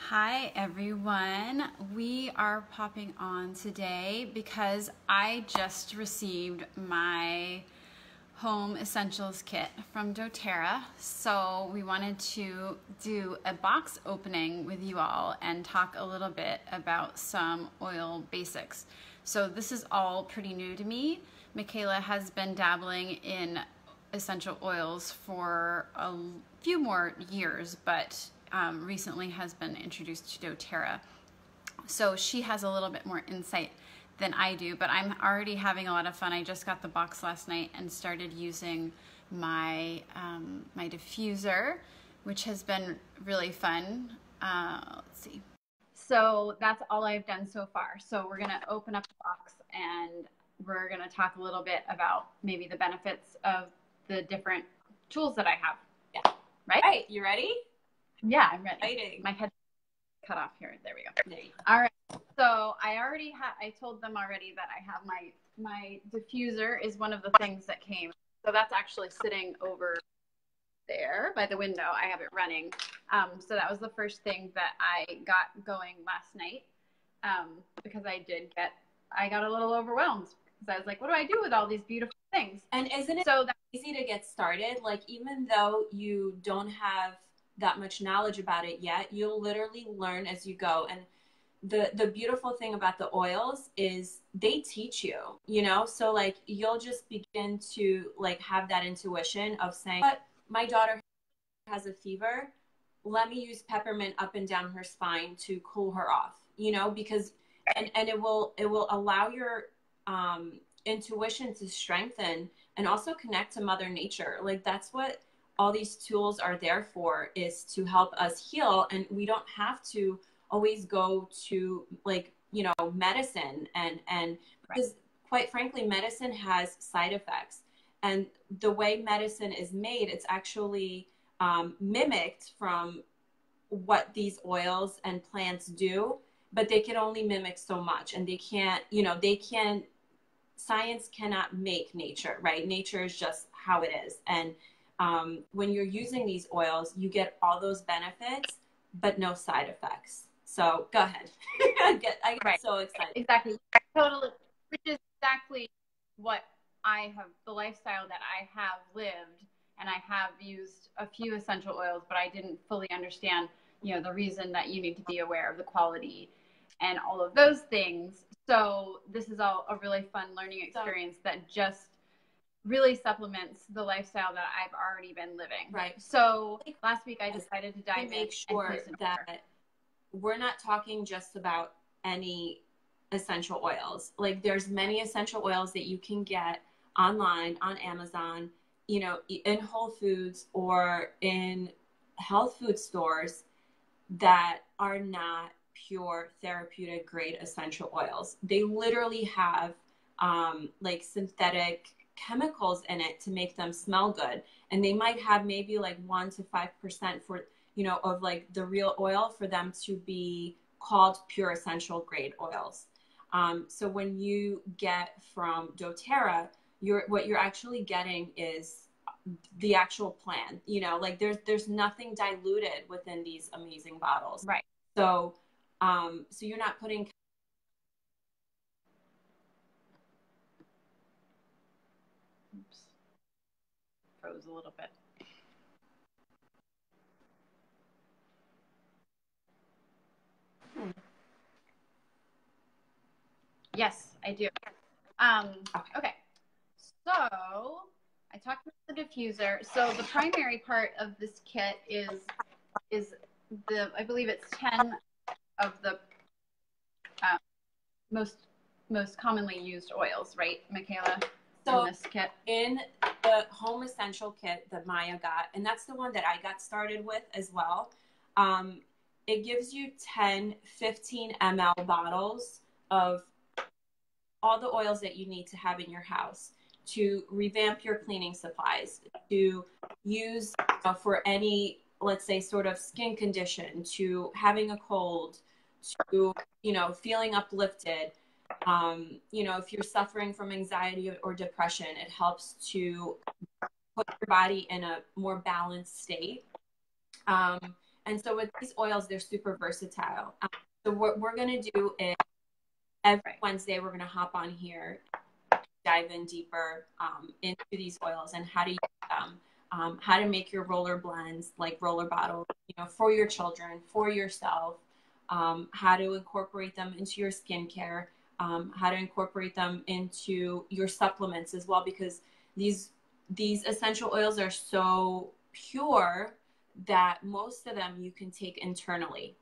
Hi everyone, we are popping on today because I just received my home essentials kit from doTERRA. So we wanted to do a box opening with you all and talk a little bit about some oil basics. So this is all pretty new to me. Michaela has been dabbling in essential oils for a few more years, but recently has been introduced to doTERRA. So she has a little bit more insight than I do, but I'm already having a lot of fun. I just got the box last night and started using my my diffuser, which has been really fun. Let's see. So that's all I've done so far. So we're gonna open up the box and we're gonna talk a little bit about maybe the benefits of the different tools that I have. Yeah. Right? You ready? Yeah, I'm ready. Exciting. My head cut off here. There we go. There you go. All right. So I told them already that I have my diffuser is one of the things that came. So that's actually sitting over there by the window. I have it running. So that was the first thing that I got going last night because I got a little overwhelmed because I was like, what do I do with all these beautiful things? And isn't it so easy to get started? Like, even though you don't have that much knowledge about it yet, you'll literally learn as you go. And the beautiful thing about the oils is they teach you, you know? So like, you'll just begin to like have that intuition of saying, but my daughter has a fever, let me use peppermint up and down her spine to cool her off, you know, because and it will allow your intuition to strengthen and also connect to Mother Nature. Like, that's what all these tools are there for, is to help us heal. And we don't have to always go to, like, you know, medicine and because quite frankly, medicine has side effects. And the way medicine is made, it's actually mimicked from what these oils and plants do, but they can only mimic so much. And they can't, you know, science cannot make nature, right? Nature is just how it is. And when you're using these oils, you get all those benefits, but no side effects. So go ahead. I get so excited. Exactly. Totally. Which is exactly what the lifestyle that I have lived, and I have used a few essential oils, but I didn't fully understand, you know, the reason that you need to be aware of the quality and all of those things. So this is all a really fun learning experience that just really supplements the lifestyle that I've already been living. Right. So last week I decided to dive in. Make sure that we're not talking just about any essential oils. Like, there's many essential oils that you can get online on Amazon, you know, in Whole Foods or in health food stores that are not pure therapeutic grade essential oils. They literally have like synthetic chemicals in it to make them smell good. And they might have maybe like 1 to 5% for, you know, of like the real oil for them to be called pure essential grade oils. So when you get from doTERRA, what you're actually getting is the actual plant, you know, like there's nothing diluted within these amazing bottles. Right. So, so you're not putting. Oops. Froze a little bit. Yes, I do. Okay. So I talked about the diffuser. So the primary part of this kit is I believe it's 10 of the most commonly used oils, right, Michaela? So in this kit, in the home essential kit that Maya got, and that's the one that I got started with as well. It gives you 10, 15 ml bottles of all the oils that you need to have in your house to revamp your cleaning supplies, to use for any, let's say, sort of skin condition, to having a cold, to, you know, feeling uplifted. You know, if you're suffering from anxiety or depression, it helps to put your body in a more balanced state. And so with these oils, they're super versatile. So what we're going to do is every Wednesday, we're going to hop on here, dive in deeper into these oils and how to use them, how to make your roller blends, like roller bottles, you know, for your children, for yourself, how to incorporate them into your skincare, how to incorporate them into your supplements as well, because these essential oils are so pure that most of them you can take internally.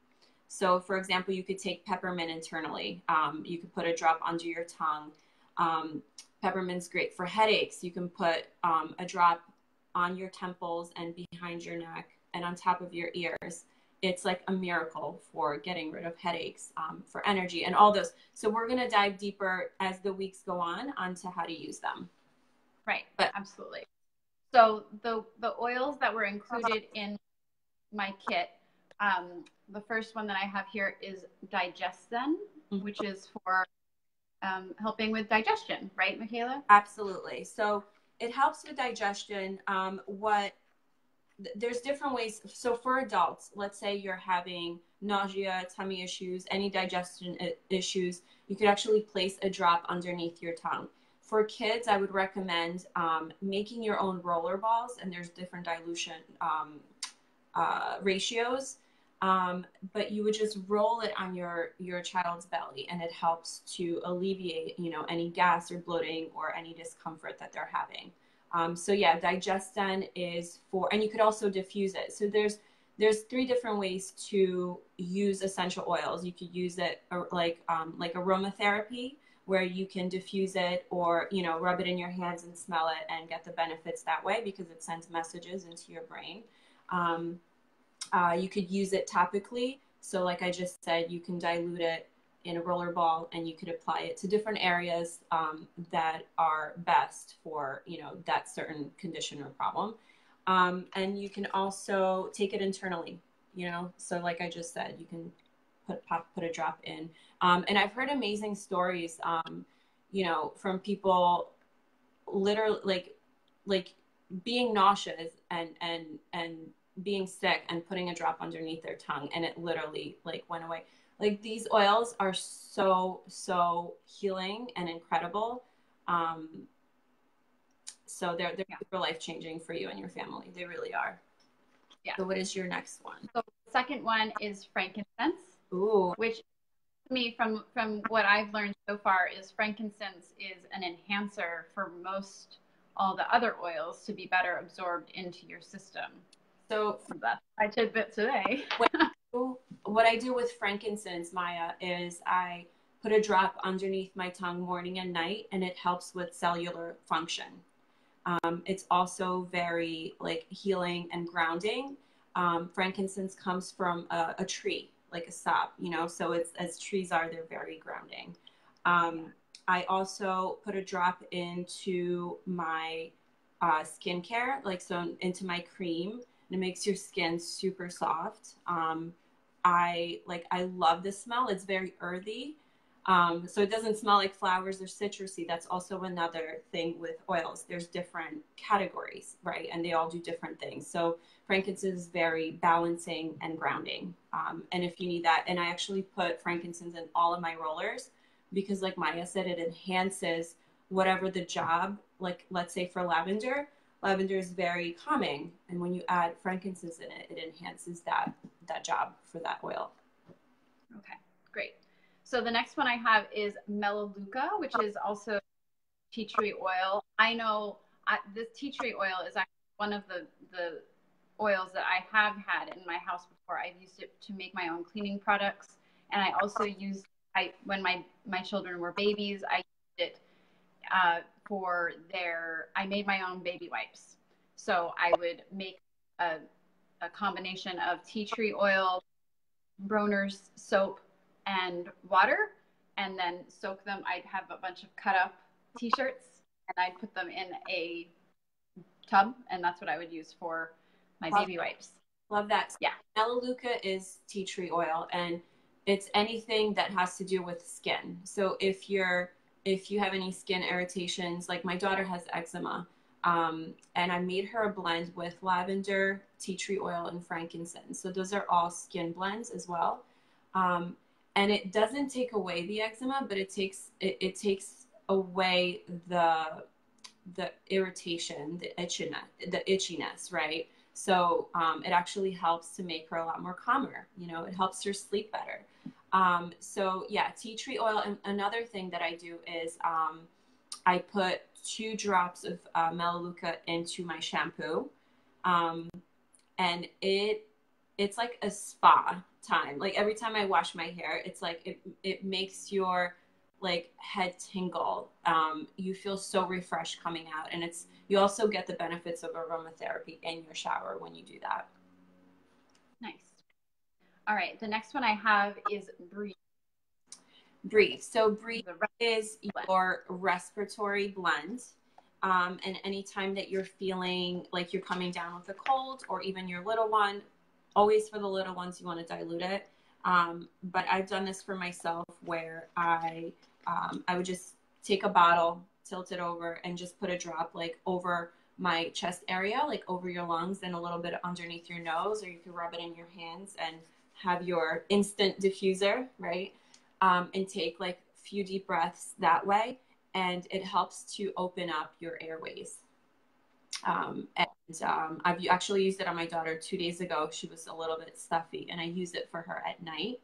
So for example, you could take peppermint internally. You could put a drop under your tongue. Peppermint's great for headaches. You can put a drop on your temples and behind your neck and on top of your ears. It's like a miracle for getting rid of headaches, for energy and all those. So we're going to dive deeper as the weeks go on onto how to use them. Right, but absolutely. So the oils that were included in my kit, the first one that I have here is Digestin, which is for helping with digestion, right, Michaela? Absolutely. So it helps with digestion. There's different ways. So for adults, let's say you're having nausea, tummy issues, any digestion issues, you could actually place a drop underneath your tongue. For kids, I would recommend making your own roller balls, and there's different dilution ratios. But you would just roll it on your child's belly, and it helps to alleviate, you know, any gas or bloating or any discomfort that they're having. So yeah, Digestin is for, and you could also diffuse it. So there's 3 different ways to use essential oils. You could use it like aromatherapy, where you can diffuse it or, you know, rub it in your hands and smell it and get the benefits that way because it sends messages into your brain. You could use it topically. So like I just said, you can dilute it in a roller ball and you could apply it to different areas that are best for, you know, that certain condition or problem. And you can also take it internally, you know, so like I just said, you can put a drop in. And I've heard amazing stories, you know, from people literally like being nauseous and being sick and putting a drop underneath their tongue, and it literally like went away. Like these oils are so healing and incredible. So they're super life-changing for you and your family. They really are. Yeah. So what is your next one? So the second one is frankincense. Ooh. Which to me, from what I've learned so far, is frankincense is an enhancer for most all the other oils to be better absorbed into your system. So that's my tidbit today. What I do with frankincense, Maya, is I put a drop underneath my tongue morning and night, and it helps with cellular function. It's also very like healing and grounding. Frankincense comes from a tree, like a sap, you know, so it's, as trees are, they're very grounding. I also put a drop into my skincare, like so into my cream, and it makes your skin super soft. I love the smell. It's very earthy. So it doesn't smell like flowers or citrusy. That's also another thing with oils. There's different categories, right? And they all do different things. So frankincense is very balancing and grounding. And if you need that, and I actually put frankincense in all of my rollers because like Maya said, it enhances whatever the job, like let's say for lavender is very calming. And when you add frankincense in it, it enhances that job for that oil. Okay, great. So the next one I have is Melaleuca, which is also tea tree oil. I know this tea tree oil is actually one of the oils that I have had in my house before. I've used it to make my own cleaning products. And I also used, when my children were babies, I used it I made my own baby wipes. So I would make a combination of tea tree oil, Bronner's soap, and water, and then soak them. I'd have a bunch of cut up t-shirts and I'd put them in a tub, and that's what I would use for my baby wipes. Love that. Yeah. Melaleuca is tea tree oil, and it's anything that has to do with skin. So if you have any skin irritations, like my daughter has eczema, And I made her a blend with lavender, tea tree oil, and frankincense. So those are all skin blends as well. And it doesn't take away the eczema, but it takes away the irritation, the itchiness, right? So it actually helps to make her a lot more calmer. You know, it helps her sleep better. So yeah, tea tree oil. And another thing that I do is I put 2 drops of Melaleuca into my shampoo, and it's like a spa time. Like every time I wash my hair, it's like it makes your like head tingle. You feel so refreshed coming out, and you also get the benefits of aromatherapy in your shower when you do that. Nice. All right, the next one I have is Breathe. Breathe. So Breathe is your respiratory blend. And anytime that you're feeling like you're coming down with a cold, or even your little one, always for the little ones, you want to dilute it. But I've done this for myself where I would just take a bottle, tilt it over, and just put a drop like over my chest area, like over your lungs, and a little bit underneath your nose, or you can rub it in your hands and have your instant diffuser, right? And take like a few deep breaths that way. And it helps to open up your airways. I've actually used it on my daughter 2 days ago. She was a little bit stuffy, and I used it for her at night,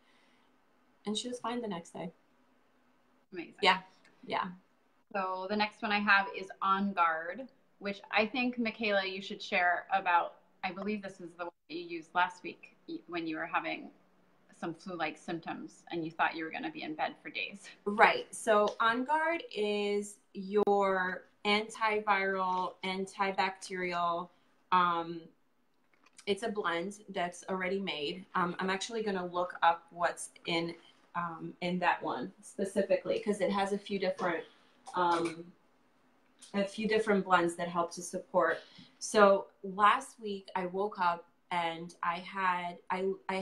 and she was fine the next day. Amazing. Yeah. Yeah. So the next one I have is On Guard, which I think, Michaela, you should share about. I believe this is the one that you used last week when you were having some flu-like symptoms and you thought you were going to be in bed for days. Right. So On Guard is your antiviral, antibacterial. It's a blend that's already made. I'm actually going to look up what's in that one specifically, because it has a few different blends that help to support. So last week I woke up and I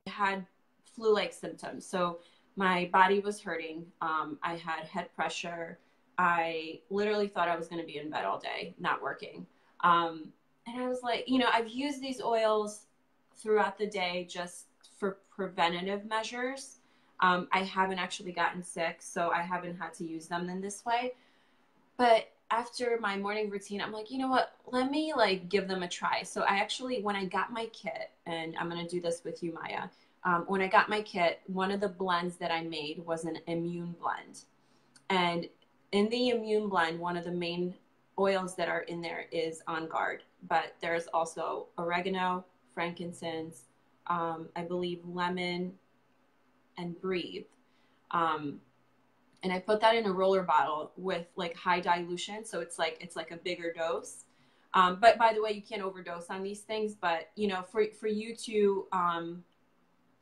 had flu-like symptoms. So my body was hurting. I had head pressure. I literally thought I was going to be in bed all day, not working. And I was like, you know, I've used these oils throughout the day just for preventative measures. I haven't actually gotten sick, so I haven't had to use them in this way. But after my morning routine, I'm like, you know what, let me like give them a try. So I actually, when I got my kit, and I'm going to do this with you, Maya, when I got my kit, one of the blends that I made was an immune blend. And in the immune blend, one of the main oils that are in there is On Guard, but there's also oregano, frankincense, I believe lemon, and Breathe. And I put that in a roller bottle with like high dilution. So it's like a bigger dose. But by the way, you can't overdose on these things, but you know, for you to,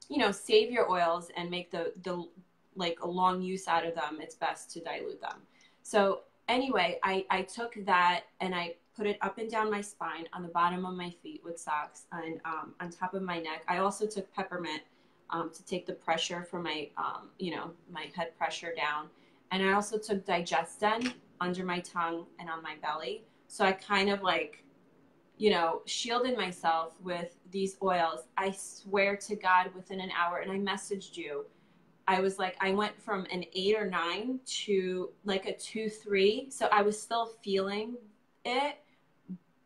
you know, save your oils and make the like a long use out of them, it's best to dilute them. So anyway, I took that and I put it up and down my spine, on the bottom of my feet with socks, and on top of my neck. I also took peppermint to take the pressure from my, you know, my head pressure down. And I also took Digestin under my tongue and on my belly. So I kind of like, you know, shielded myself with these oils. I swear to God, within an hour, and I messaged you, I was like, I went from an 8 or 9 to like a 2, 3. So I was still feeling it,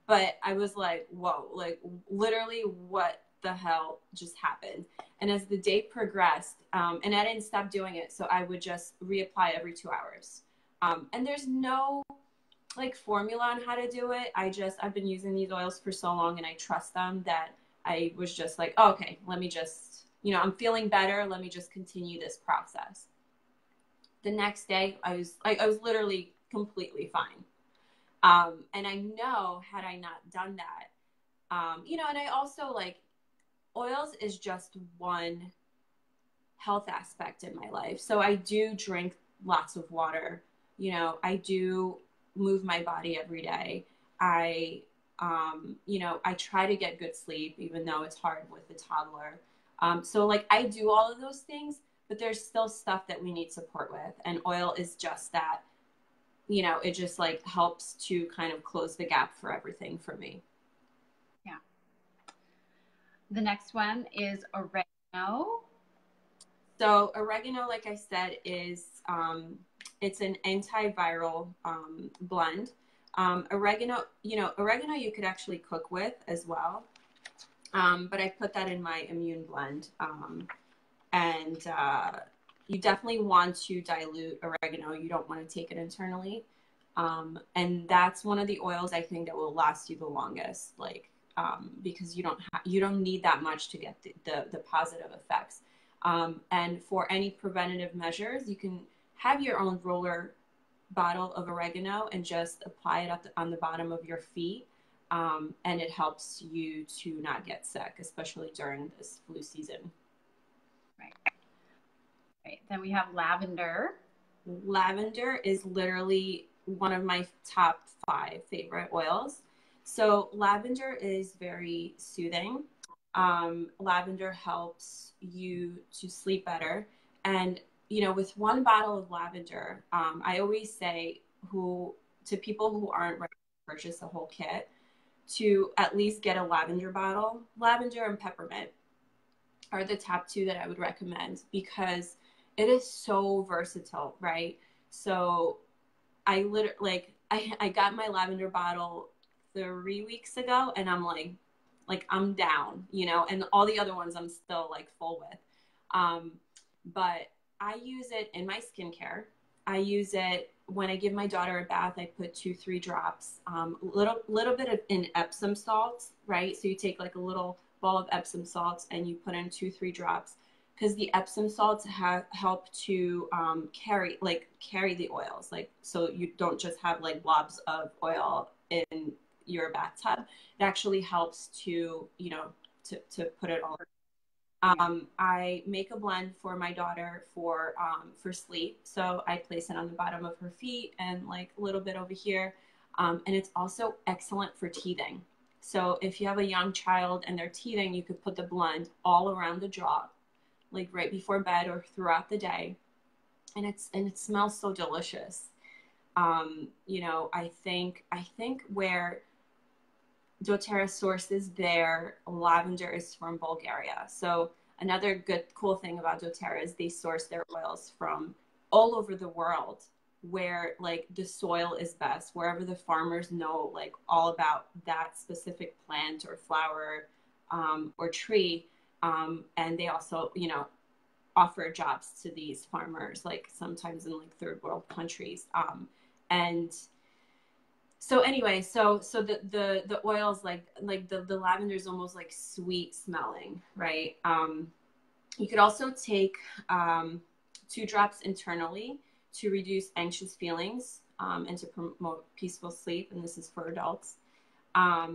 but I was like, whoa, like literally what the hell just happened? And as the day progressed, and I didn't stop doing it, so I would just reapply every 2 hours. And there's no like formula on how to do it. I've been using these oils for so long and I trust them that I was just like, oh, okay, let me just, you know, I'm feeling better. Let me just continue this process. The next day I was literally completely fine. And I know had I not done that, you know, and I also like, oils is just one health aspect in my life. So I do drink lots of water. You know, I do move my body every day. You know, I try to get good sleep, even though it's hard with the toddler. So like I do all of those things, but there's still stuff that we need support with. And oil is just that you know, it just like helps to kind of close the gap for everything for me. Yeah. The next one is oregano. So oregano, like I said, is it's an antiviral blend. Oregano, you know, oregano you could actually cook with as well. But I put that in my immune blend. And you definitely want to dilute oregano. You don't want to take it internally. And that's one of the oils I think that will last you the longest, like because you don't need that much to get the positive effects. And for any preventative measures, you can have your own roller bottle of oregano and just apply it on the bottom of your feet. And it helps you to not get sick, especially during this flu season. Right. Right. Then we have lavender. Lavender is literally one of my top 5 favorite oils. So lavender is very soothing. Lavender helps you to sleep better. And, you know, with one bottle of lavender, I always say to people who aren't ready to purchase a whole kit, to at least get a lavender bottle. Lavender and peppermint are the top 2 that I would recommend because it is so versatile, right? So I literally, like, I got my lavender bottle 3 weeks ago and I'm like I'm down, you know, and all the other ones I'm still like full with. But I use it in my skincare. I use it when I give my daughter a bath. I put 2-3 drops, little bit of in Epsom salts, right? So you take like a little ball of Epsom salts and you put in 2-3 drops, because the Epsom salts help to carry the oils, like, so you don't just have like blobs of oil in your bathtub. It actually helps to, you know, to put it all. I make a blend for my daughter for sleep. So I place it on the bottom of her feet and like a little bit over here. And it's also excellent for teething. So if you have a young child and they're teething, you could put the blend all around the jaw, like right before bed or throughout the day. And it smells so delicious. You know, I think where doTERRA sources their lavender is from Bulgaria. So another good, cool thing about doTERRA is they source their oils from all over the world, where like the soil is best, wherever the farmers know like all about that specific plant or flower or tree. And they also, you know, offer jobs to these farmers, like sometimes in like third world countries. And so anyway, so the oils, like the lavender is almost like sweet smelling, right? You could also take 2 drops internally to reduce anxious feelings and to promote peaceful sleep. And this is for adults.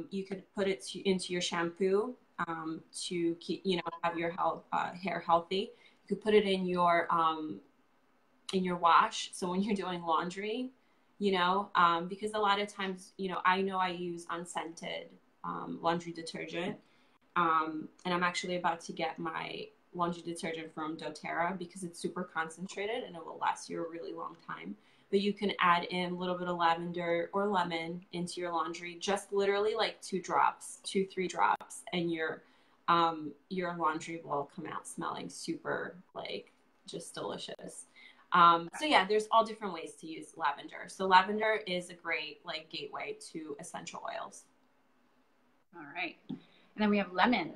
You could put it into your shampoo to keep, you know, have your hair healthy. You could put it in your wash. So when you're doing laundry, you know, because a lot of times, you know I use unscented laundry detergent. And I'm actually about to get my laundry detergent from doTERRA because it's super concentrated and it will last you a really long time. But you can add in a little bit of lavender or lemon into your laundry, just literally like 2 drops, 2-3 drops, and your laundry will come out smelling super, like, just delicious. So yeah, there's all different ways to use lavender. So lavender is a great like gateway to essential oils. All right. And then we have lemon.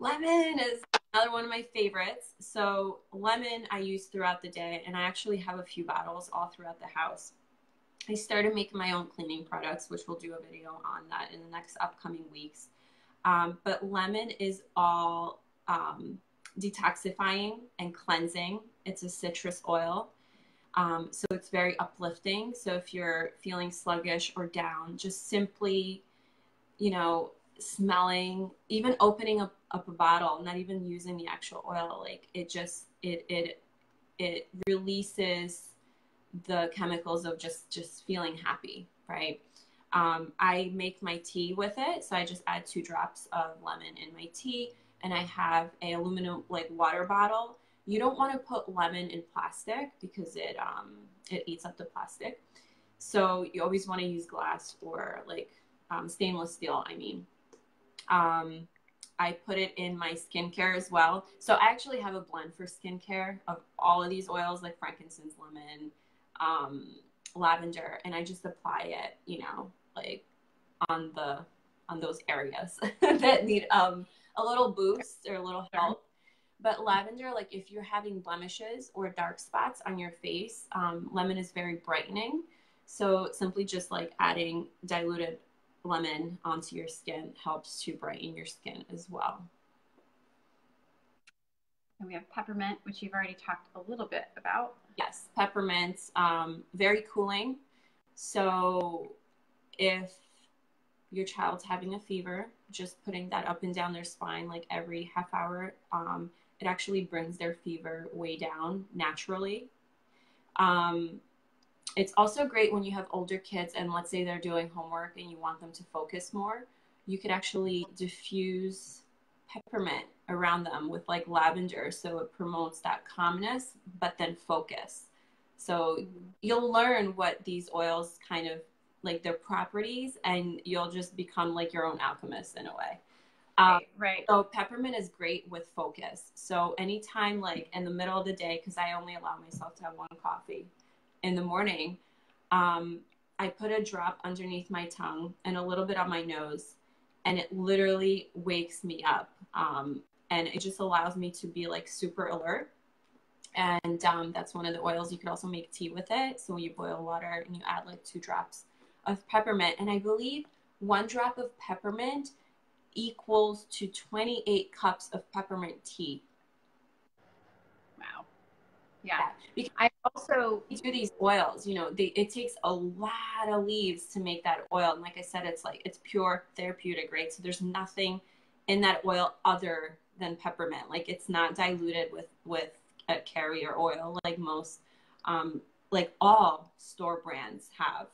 Lemon is another one of my favorites. So lemon I use throughout the day, and I actually have a few bottles all throughout the house. I started making my own cleaning products, which we'll do a video on that in the next upcoming weeks. But lemon is all detoxifying and cleansing. It's a citrus oil. So it's very uplifting. So if you're feeling sluggish or down, just simply, you know, smelling, even opening up a bottle, not even using the actual oil, like it releases the chemicals of just feeling happy, right? I make my tea with it. So I just add 2 drops of lemon in my tea, and I have a aluminum like water bottle. You don't want to put lemon in plastic because it eats up the plastic. So you always want to use glass or like stainless steel, I mean. I put it in my skincare as well. So I actually have a blend for skincare of all of these oils, like frankincense, lemon, lavender, and I just apply it, you know, like on those areas that need a little boost or a little help. But lavender, like if you're having blemishes or dark spots on your face, lemon is very brightening. So simply just like adding diluted lemon onto your skin helps to brighten your skin as well. And we have peppermint, which you've already talked a little bit about. Yes, peppermint, very cooling. So if your child's having a fever, just putting that up and down their spine like every half hour, it actually brings their fever way down naturally. It's also great when you have older kids and let's say they're doing homework and you want them to focus more. You could actually diffuse peppermint around them with like lavender, so it promotes that calmness but then focus. So you'll learn what these oils kind of like their properties, and you'll just become like your own alchemist in a way. Right. So peppermint is great with focus. So anytime like in the middle of the day, because I only allow myself to have one coffee in the morning, I put a drop underneath my tongue and a little bit on my nose, and it literally wakes me up. And it just allows me to be like super alert. And that's one of the oils. You could also make tea with it. So you boil water and you add like 2 drops of peppermint. And I believe 1 drop of peppermint equals to 28 cups of peppermint tea. Wow. Yeah. Because I also do these oils, you know, it takes a lot of leaves to make that oil. And like I said, it's pure therapeutic, right? So there's nothing in that oil other than peppermint. Like it's not diluted with a carrier oil like most, like all store brands have.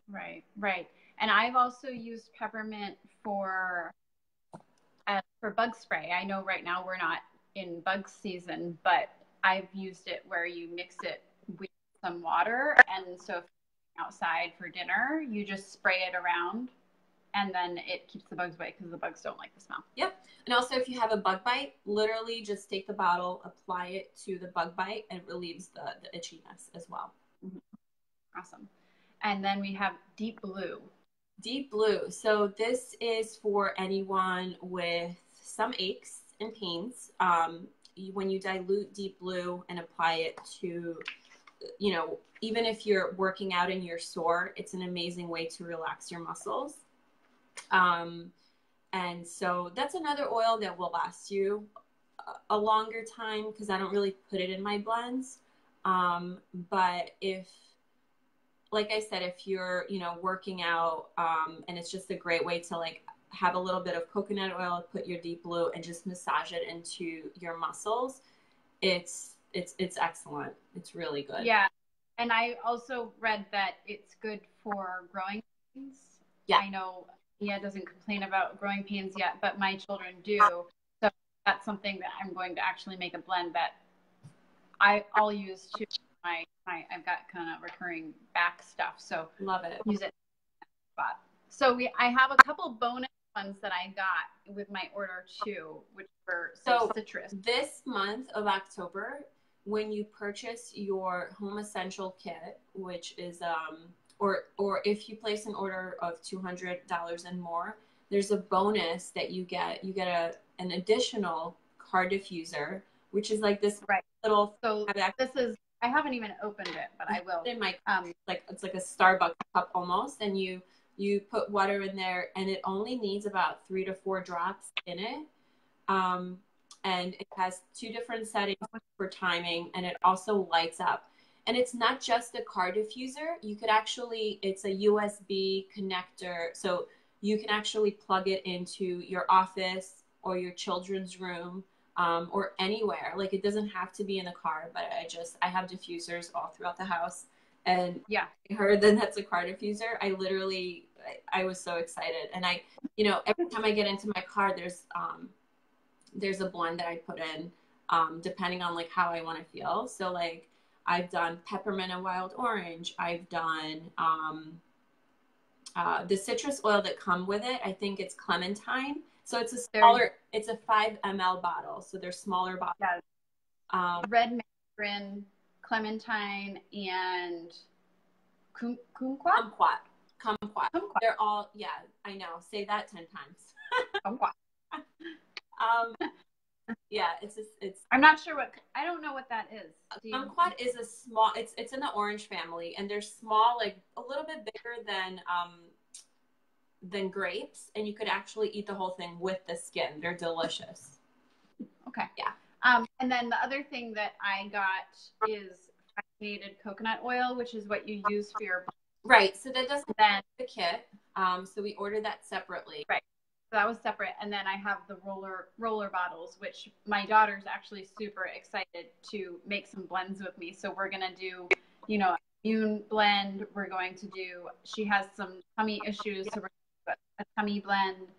Right. And I've also used peppermint for bug spray. I know right now we're not in bug season, but I've used it where you mix it with some water, and so if you're outside for dinner, you just spray it around, and then it keeps the bugs away because the bugs don't like the smell. Yep. And also if you have a bug bite, literally just take the bottle, apply it to the bug bite, and it relieves the itchiness as well. Awesome. And then we have Deep Blue. Deep Blue. So this is for anyone with some aches and pains. When you dilute Deep Blue and apply it to, you know, even if you're working out and you're sore, it's an amazing way to relax your muscles. And so that's another oil that will last you a longer time because I don't really put it in my blends. But if, like I said, if you're, you know, working out, and it's just a great way to like have a little bit of coconut oil, put your Deep Blue and just massage it into your muscles. It's excellent. It's really good. Yeah. And I also read that it's good for growing pains. Yeah. I know Mia doesn't complain about growing pains yet, but my children do. So that's something that I'm going to actually make a blend that I'll use to I've got kind of recurring back stuff. So love it. Use it. So I have a couple bonus ones that I got with my order too, which were citrus. This month of October, when you purchase your home essential kit, which is or if you place an order of $200 and more, there's a bonus that you get. You get an additional car diffuser, which is like this little. So this is. I haven't even opened it, but I will. In my like it's like a Starbucks cup almost, and you put water in there, and it only needs about 3 to 4 drops in it. And it has 2 different settings for timing, and it also lights up. And it's not just a car diffuser. You could actually, it's a USB connector, so you can actually plug it into your office or your children's room. Or anywhere. Like it doesn't have to be in the car, but I have diffusers all throughout the house. And yeah, I heard that that's a car diffuser. I was so excited. And you know, every time I get into my car, there's a blend that I put in, depending on like how I want to feel. So like, I've done peppermint and wild orange. I've done the citrus oil that come with it. I think it's clementine. So it's a smaller, it's a 5 ml bottle. So they're smaller bottles. Yeah. Red mandarin, clementine, and kumquat. Kumquat. They're all, yeah, I know. Say that 10 times. Kumquat. Yeah, it's I'm not sure I don't know what that is. Kumquat is a small, it's in the orange family, and they're small, like a little bit bigger than grapes, and you could actually eat the whole thing with the skin. They're delicious. Okay. Yeah. And then the other thing that I got is fractionated coconut oil, which is what you use for your. Right. So that doesn't come with the kit. So we ordered that separately. Right. So that was separate. And then I have the roller bottles, which my daughter's actually super excited to make some blends with me. So we're going to do, you know, immune blend. We're going to do, she has some tummy issues. So we're going to do a tummy blend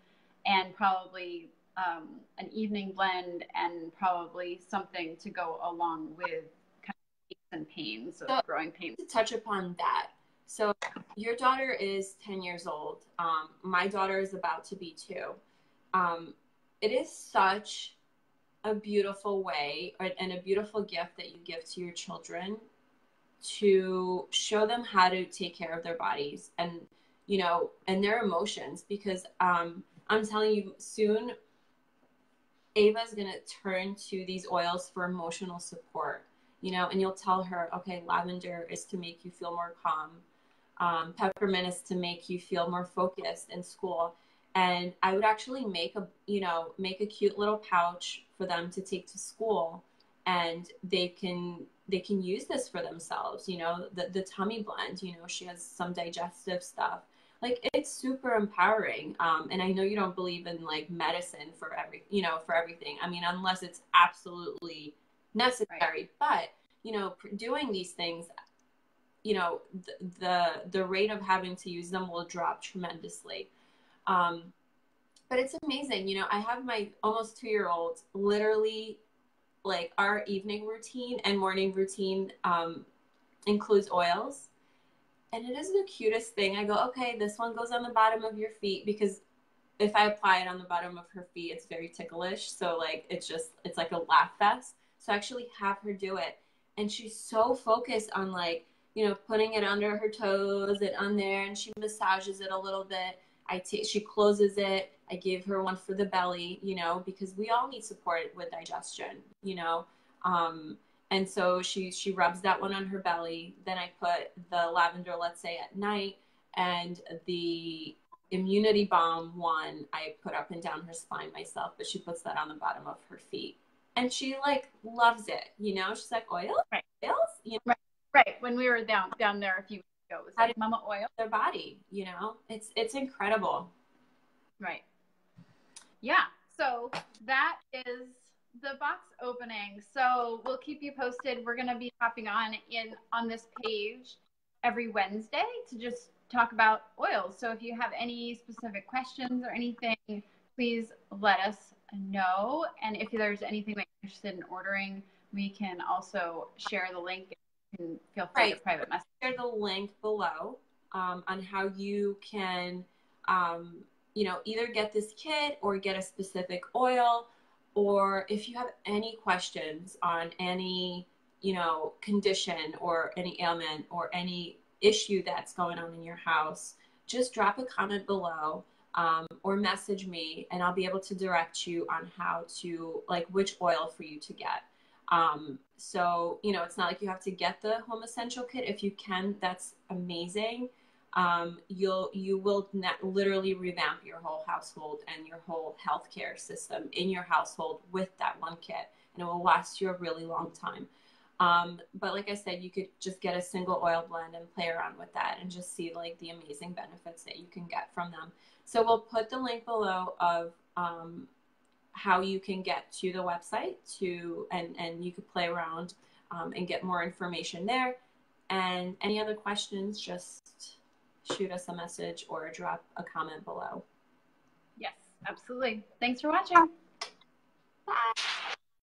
and probably an evening blend and probably something to go along with kind of aches and pains of growing pains. To touch upon that. So your daughter is 10 years old. My daughter is about to be 2. It is such a beautiful way and a beautiful gift that you give to your children to show them how to take care of their bodies and, you know, and their emotions, because I'm telling you, soon Ava's going to turn to these oils for emotional support, you know, and you'll tell her, okay, lavender is to make you feel more calm. Peppermint is to make you feel more focused in school. And I would actually make a cute little pouch for them to take to school, and they can use this for themselves. You know, the tummy blend, you know, she has some digestive stuff. Like, it's super empowering. And I know you don't believe in like medicine for everything. I mean, unless it's absolutely necessary, right. But, you know, doing these things, you know, the rate of having to use them will drop tremendously. But it's amazing. You know, I have my almost 2-year-old literally, like, our evening routine and morning routine includes oils. And it is the cutest thing. I go, okay, this one goes on the bottom of your feet, because if I apply it on the bottom of her feet, it's very ticklish. So like, it's like a laugh fest. So I actually have her do it. And she's so focused on, like, you know, putting it under her toes and on there, and she massages it a little bit. She closes it. I gave her one for the belly, you know, because we all need support with digestion, you know. And so she rubs that one on her belly. Then I put the lavender, let's say, at night, and the immunity balm one I put up and down her spine myself, but she puts that on the bottom of her feet. And she, like, loves it, you know. She's like, oil? Right. Oils? You know? Right. When we were down there a few weeks ago, it was like Mama Oil. Their body, you know. It's incredible. Right. Yeah. So that is the box opening. So we'll keep you posted. We're going to be hopping on this page every Wednesday to just talk about oils. So if you have any specific questions or anything, please let us know. And if there's anything that you're interested in ordering, we can also share the link. You can feel free to private message. Share the link below on how you can, you know, either get this kit or get a specific oil. Or if you have any questions on any, you know, condition or any ailment or any issue that's going on in your house, just drop a comment below or message me, and I'll be able to direct you on how to, like, which oil for you to get. So, you know, it's not like you have to get the home essential kit. If you can, that's amazing. You will literally revamp your whole household and your whole healthcare system in your household with that one kit, and it will last you a really long time. But like I said, you could just get a single oil blend and play around with that and just see, like, the amazing benefits that you can get from them. So we'll put the link below of how you can get to the website and you could play around and get more information there. And any other questions, just shoot us a message or drop a comment below. Yes, absolutely. Thanks for watching. Bye.